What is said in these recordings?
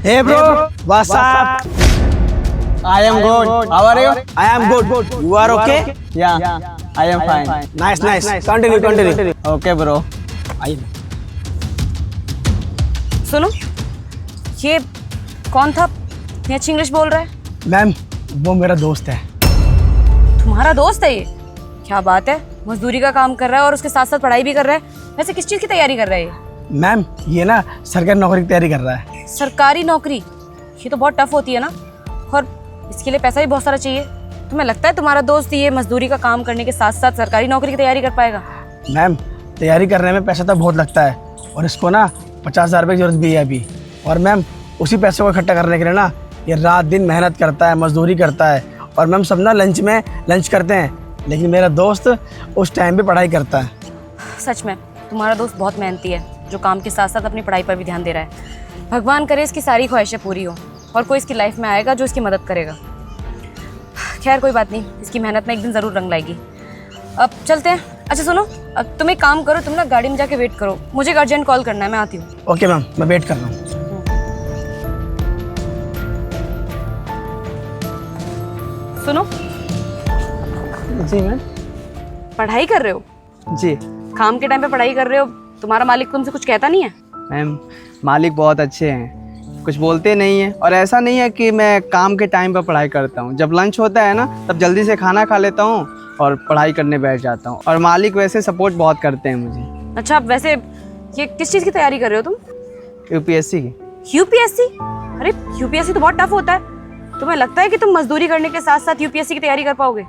Hey bro, what's up? I am good. How are you? I am good. You are okay? Yeah, I am fine. Nice. Continue. Okay, bro. आइए। सुनो, ये कौन था? इतनी अच्छी English बोल रहा है। मैम, वो मेरा दोस्त है। तुम्हारा दोस्त है ये? क्या बात है, मजदूरी का काम कर रहा है और उसके साथ साथ पढ़ाई भी कर रहा है। वैसे किस चीज़ की तैयारी कर रहा है ये? मैम, ये ना सरकारी नौकरी की तैयारी कर रहा है। सरकारी नौकरी? ये तो बहुत टफ होती है ना, और इसके लिए पैसा भी बहुत सारा चाहिए। तुम्हें लगता है तुम्हारा दोस्त ये मजदूरी का काम करने के साथ साथ सरकारी नौकरी की तैयारी कर पाएगा? मैम, तैयारी करने में पैसा तो बहुत लगता है और इसको ना 50,000 रुपये की जरूरत भी है अभी। और मैम, उसी पैसे को इकट्ठा करने के लिए ना ये रात दिन मेहनत करता है, मजदूरी करता है। और मैम, सब ना लंच करते हैं, लेकिन मेरा दोस्त उस टाइम पे पढ़ाई करता है। सच में तुम्हारा दोस्त बहुत मेहनती है, जो काम के साथ साथ अपनी पढ़ाई पर भी ध्यान दे रहा है। भगवान करे इसकी सारी ख्वाहिशें पूरी हो और कोई इसकी लाइफ में आएगा जो इसकी मदद करेगा। खैर कोई बात नहीं, इसकी मेहनत में एक दिन ज़रूर रंग लाएगी। अब चलते हैं। अच्छा सुनो, अब तुम एक काम करो, तुम ना गाड़ी में जाके वेट करो, मुझे एक अर्जेंट कॉल करना है, मैं आती हूँ। ओके मैम, मैं वेट कर रहा हूँ। सुनो, जी मैम। पढ़ाई कर रहे हो? जी काम के टाइम पे पढ़ाई कर रहे हो, तुम्हारा मालिक तुमसे कुछ कहता नहीं है? मैम, मालिक बहुत अच्छे हैं, कुछ बोलते नहीं हैं। और ऐसा नहीं है कि मैं काम के टाइम पर पढ़ाई करता हूँ। जब लंच होता है ना, तब जल्दी से खाना खा लेता हूँ और पढ़ाई करने बैठ जाता हूँ। और मालिक वैसे सपोर्ट बहुत करते हैं मुझे। अच्छा, वैसे ये किस चीज़ की तैयारी कर रहे हो तुम? यूपीएससी की। यूपीएससी? अरे यूपीएससी तो बहुत टफ होता है। तुम्हें लगता है कि तुम मजदूरी करने के साथ साथ यूपीएससी की तैयारी कर पाओगे?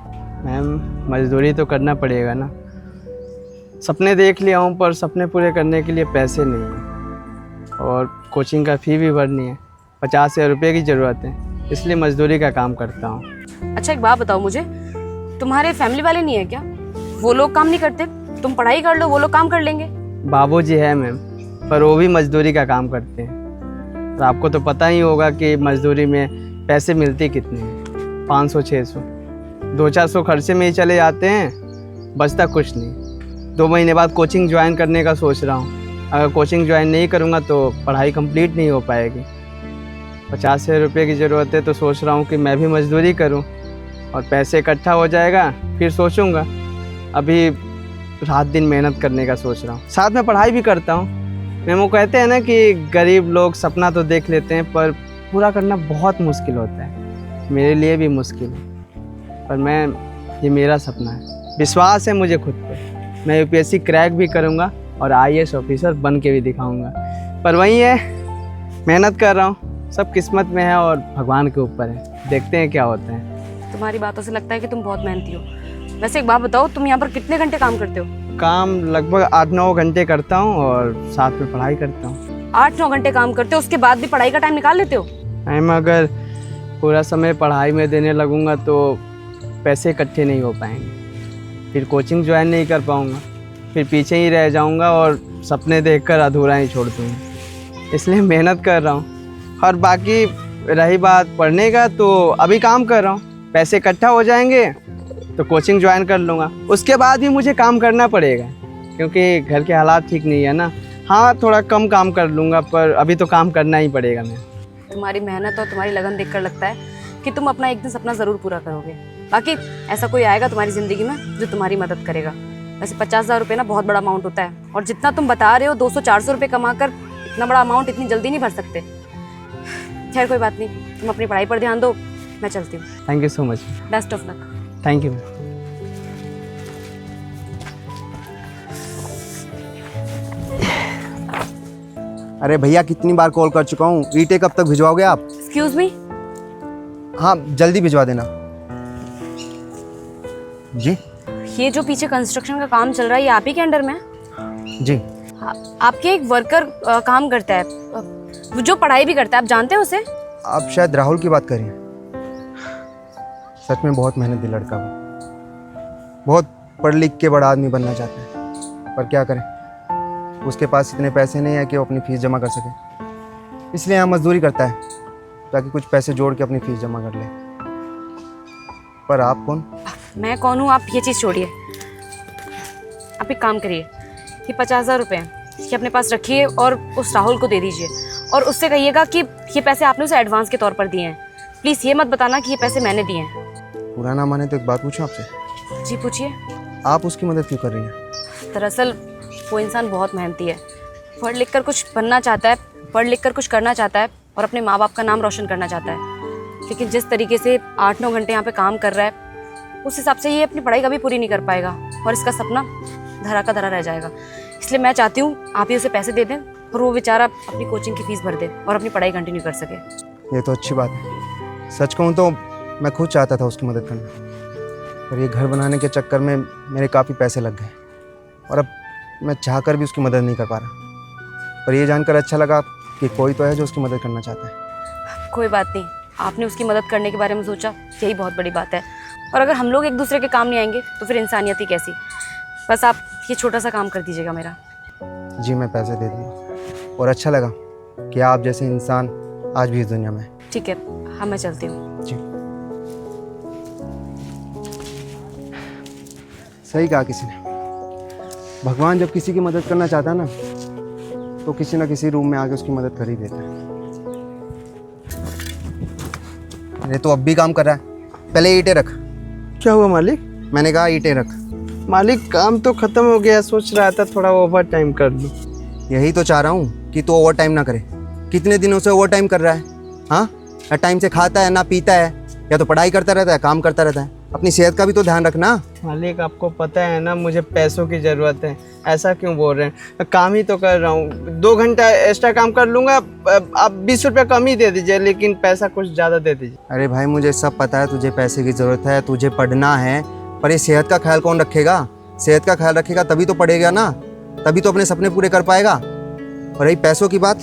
मैम, मजदूरी तो करना पड़ेगा ना। सपने देख लिया हूँ, पर सपने पूरे करने के लिए पैसे नहीं हैं। और कोचिंग का फ़ी भी भरनी है, 50,000 रुपये की ज़रूरत है, इसलिए मजदूरी का काम करता हूँ। अच्छा एक बात बताओ मुझे, तुम्हारे फैमिली वाले नहीं है क्या? वो लोग काम नहीं करते? तुम पढ़ाई कर लो, वो लोग काम कर लेंगे। बाबूजी है मैम, पर वो भी मजदूरी का काम करते हैं। और आपको तो पता ही होगा कि मजदूरी में पैसे मिलते कितने हैं, 500-600, 200-400 खर्चे में ही चले जाते हैं, बचता कुछ नहीं। 2 महीने बाद कोचिंग ज्वाइन करने का सोच रहा हूँ। अगर कोचिंग ज्वाइन नहीं करूँगा तो पढ़ाई कंप्लीट नहीं हो पाएगी। 50,000 रुपये की ज़रूरत है, तो सोच रहा हूँ कि मैं भी मजदूरी करूँ और पैसे इकट्ठा हो जाएगा, फिर सोचूंगा। अभी रात दिन मेहनत करने का सोच रहा हूँ, साथ में पढ़ाई भी करता हूँ। मैं वो कहते हैं ना कि गरीब लोग सपना तो देख लेते हैं, पर पूरा करना बहुत मुश्किल होता है। मेरे लिए भी मुश्किल है, पर ये मेरा सपना है। विश्वास है मुझे खुद पे। मैं यूपीएससी क्रैक भी करूँगा और आईएएस ऑफिसर बन के भी दिखाऊँगा। पर वही है, मेहनत कर रहा हूँ, सब किस्मत में है और भगवान के ऊपर है। देखते हैं क्या होता है। तुम्हारी बातों से लगता है कि तुम बहुत मेहनती हो। वैसे एक बात बताओ, तुम यहाँ पर कितने घंटे काम करते हो? काम लगभग 8-9 घंटे करता हूँ और साथ में पढ़ाई करता हूँ। 8-9 घंटे काम करते हो, उसके बाद भी पढ़ाई का टाइम निकाल लेते हो? मैम, अगर पूरा समय पढ़ाई में देने लगूंगा तो पैसे इकट्ठे नहीं हो पाएंगे, फिर कोचिंग ज्वाइन नहीं कर पाऊंगा, फिर पीछे ही रह जाऊंगा और सपने देखकर अधूरा ही छोड़ दूँगा। इसलिए मेहनत कर रहा हूँ। और बाकी रही बात पढ़ने का, तो अभी काम कर रहा हूँ, पैसे इकट्ठा हो जाएंगे तो कोचिंग ज्वाइन कर लूँगा। उसके बाद भी मुझे काम करना पड़ेगा, क्योंकि घर के हालात ठीक नहीं है ना। हाँ, थोड़ा कम काम कर लूँगा, पर अभी तो काम करना ही पड़ेगा। मैं तुम्हारी मेहनत और तुम्हारी लगन देखकर लगता है कि तुम अपना एक दिन सपना ज़रूर पूरा करोगे। बाकी ऐसा कोई आएगा तुम्हारी ज़िंदगी में जो तुम्हारी मदद करेगा। वैसे 50,000 रुपये ना बहुत बड़ा अमाउंट होता है, और जितना तुम बता रहे हो 200-400 रुपये कमा कर इतना बड़ा अमाउंट इतनी जल्दी नहीं भर सकते। खैर कोई बात नहीं, तुम अपनी पढ़ाई पर ध्यान दो, मैं चलती हूँ। Thank you so much. Best of luck. Thank you. अरे भैया, कितनी बार कॉल कर चुका हूँ। रीटेक कब तक भिजवाओगे आप? Excuse me? हाँ, जल्दी भिजवा देना जी। ये जो पीछे कंस्ट्रक्शन का काम चल रहा है, ये आप ही के अंडर में है? जी। आपके एक वर्कर काम करता है, जो पढ़ाई भी करता है, आप जानते हैं उसे? आप शायद राहुल की बात कर रही हैं। सच में बहुत मेहनती लड़का वो, बहुत पढ़ लिख के बड़ा आदमी बनना चाहता है, पर क्या करें, उसके पास इतने पैसे नहीं है कि वो अपनी फ़ीस जमा कर सके। इसलिए यहाँ मजदूरी करता है ताकि कुछ पैसे जोड़ के अपनी फ़ीस जमा कर ले। पर आप कौन? मैं कौन हूँ, आप ये चीज़ छोड़िए। आप एक काम करिए, ये 50,000 रुपये ये अपने पास रखिए और उस राहुल को दे दीजिए, और उससे कहिएगा कि ये पैसे आपने उसे एडवांस के तौर पर दिए हैं। प्लीज़ ये मत बताना कि ये पैसे मैंने दिए हैं। पूरा ना माने तो एक बात पूछूं आपसे, जी पूछिए। आप उसकी मदद क्यों कर रही हैं? दरअसल वो इंसान बहुत मेहनती है, पढ़ लिख कर कुछ बनना चाहता है, पढ़ लिख कर कुछ करना चाहता है और अपने माँ बाप का नाम रोशन करना चाहता है। लेकिन जिस तरीके से 8-9 घंटे यहाँ पे काम कर रहा है, उस हिसाब से ये अपनी पढ़ाई कभी पूरी नहीं कर पाएगा और इसका सपना धरा का धरा रह जाएगा। इसलिए मैं चाहती हूँ आप ही उसे पैसे दे दें और वो बेचारा अपनी कोचिंग की फीस भर दे और अपनी पढ़ाई कंटिन्यू कर सके। ये तो अच्छी बात है। सच कहूँ तो मैं खुद चाहता था उसकी मदद करना, पर ये घर बनाने के चक्कर में मेरे काफ़ी पैसे लग गए और अब मैं चाहकर भी उसकी मदद नहीं कर पा रहा। पर ये जानकर अच्छा लगा कि कोई तो है जो उसकी मदद करना चाहता है। कोई बात नहीं, आपने उसकी मदद करने के बारे में सोचा, यही बहुत बड़ी बात है। और अगर हम लोग एक दूसरे के काम नहीं आएंगे तो फिर इंसानियत ही कैसी। बस आप ये छोटा सा काम कर दीजिएगा मेरा। जी मैं पैसे दे दूँगा और अच्छा लगा कि आप जैसे इंसान आज भी इस दुनिया में हैं। ठीक है, हाँ मैं चलती हूँ। जी सही कहा किसी ने, भगवान जब किसी की मदद करना चाहता है ना तो किसी ना किसी रूम में आके उसकी मदद कर ही देता है। अरे तो अब भी काम कर रहा है, पहले ईंटें रख। क्या हुआ मालिक? मैंने कहा ईंटें रख। मालिक काम तो ख़त्म हो गया, सोच रहा था थोड़ा ओवर टाइम कर लूँ। यही तो चाह रहा हूँ कि तू ओवर टाइम ना करे। कितने दिनों से ओवर टाइम कर रहा है? हाँ, ना टाइम से खाता है ना पीता है, या तो पढ़ाई करता रहता है, काम करता रहता है। अपनी सेहत का भी तो ध्यान रखना। मालिक आपको पता है ना मुझे पैसों की ज़रूरत है, ऐसा क्यों बोल रहे हैं? काम ही तो कर रहा हूँ, 2 घंटा एक्स्ट्रा काम कर लूँगा। आप 20 रुपये कम ही दे दीजिए, लेकिन पैसा कुछ ज़्यादा दे दीजिए। अरे भाई मुझे सब पता है तुझे पैसे की ज़रूरत है, तुझे पढ़ना है, पर ये सेहत का ख्याल कौन रखेगा? सेहत का ख्याल रखेगा तभी तो पढ़ेगा ना, तभी तो अपने सपने पूरे कर पाएगा। और रही पैसों की बात,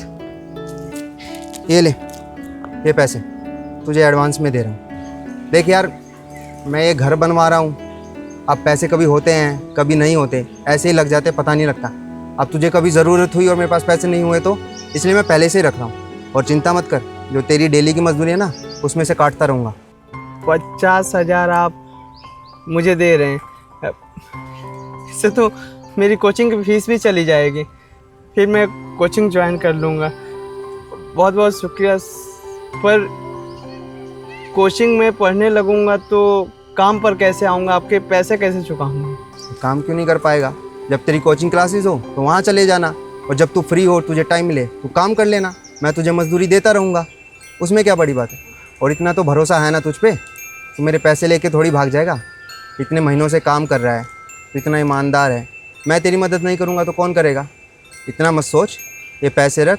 ये ले, ये पैसे तुझे एडवांस में दे रहा हूँ। देख यार, मैं ये घर बनवा रहा हूँ, अब पैसे कभी होते हैं कभी नहीं होते, ऐसे ही लग जाते, पता नहीं लगता। अब तुझे कभी ज़रूरत हुई और मेरे पास पैसे नहीं हुए तो इसलिए मैं पहले से ही रख रहा हूँ। और चिंता मत कर, जो तेरी डेली की मजदूरी है ना उसमें से काटता रहूँगा। 50,000 आप मुझे दे रहे हैं, इससे तो मेरी कोचिंग की फीस भी चली जाएगी। फिर मैं कोचिंग ज्वाइन कर लूँगा। बहुत बहुत शुक्रिया। पर कोचिंग में पढ़ने लगूंगा तो काम पर कैसे आऊँगा? आपके पैसे कैसे चुकाऊँगा? काम क्यों नहीं कर पाएगा? जब तेरी कोचिंग क्लासेस हो तो वहाँ चले जाना, और जब तू फ्री हो, तुझे टाइम मिले तो काम कर लेना। मैं तुझे मजदूरी देता रहूँगा, उसमें क्या बड़ी बात है। और इतना तो भरोसा है ना तुझ पे, तो मेरे पैसे लेके थोड़ी भाग जाएगा। इतने महीनों से काम कर रहा है, तो इतना ईमानदार है, मैं तेरी मदद नहीं करूँगा तो कौन करेगा? इतना मत सोच, ये पैसे रख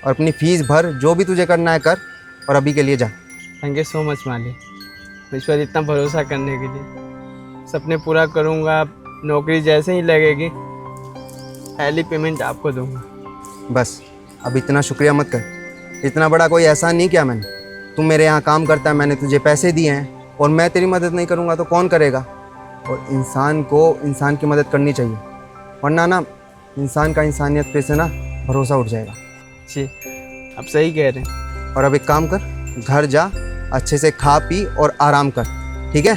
और अपनी फ़ीस भर, जो भी तुझे करना है कर, और अभी के लिए जा। थैंक यू सो मच मालिक, मुझ पर इतना भरोसा करने के लिए। सपने पूरा करूँगा, नौकरी जैसे ही लगेगी पहली पेमेंट आपको दूँगा। बस अब इतना शुक्रिया मत कर, इतना बड़ा कोई एहसान नहीं किया मैंने। तू मेरे यहाँ काम करता है, मैंने तुझे पैसे दिए हैं, और मैं तेरी मदद नहीं करूँगा तो कौन करेगा? और इंसान को इंसान की मदद करनी चाहिए, वरना ना इंसान का इंसानियत पे से ना भरोसा उठ जाएगा। जी आप सही कह रहे हैं। और अब एक काम कर, घर जा, अच्छे से खा पी और आराम कर, ठीक है?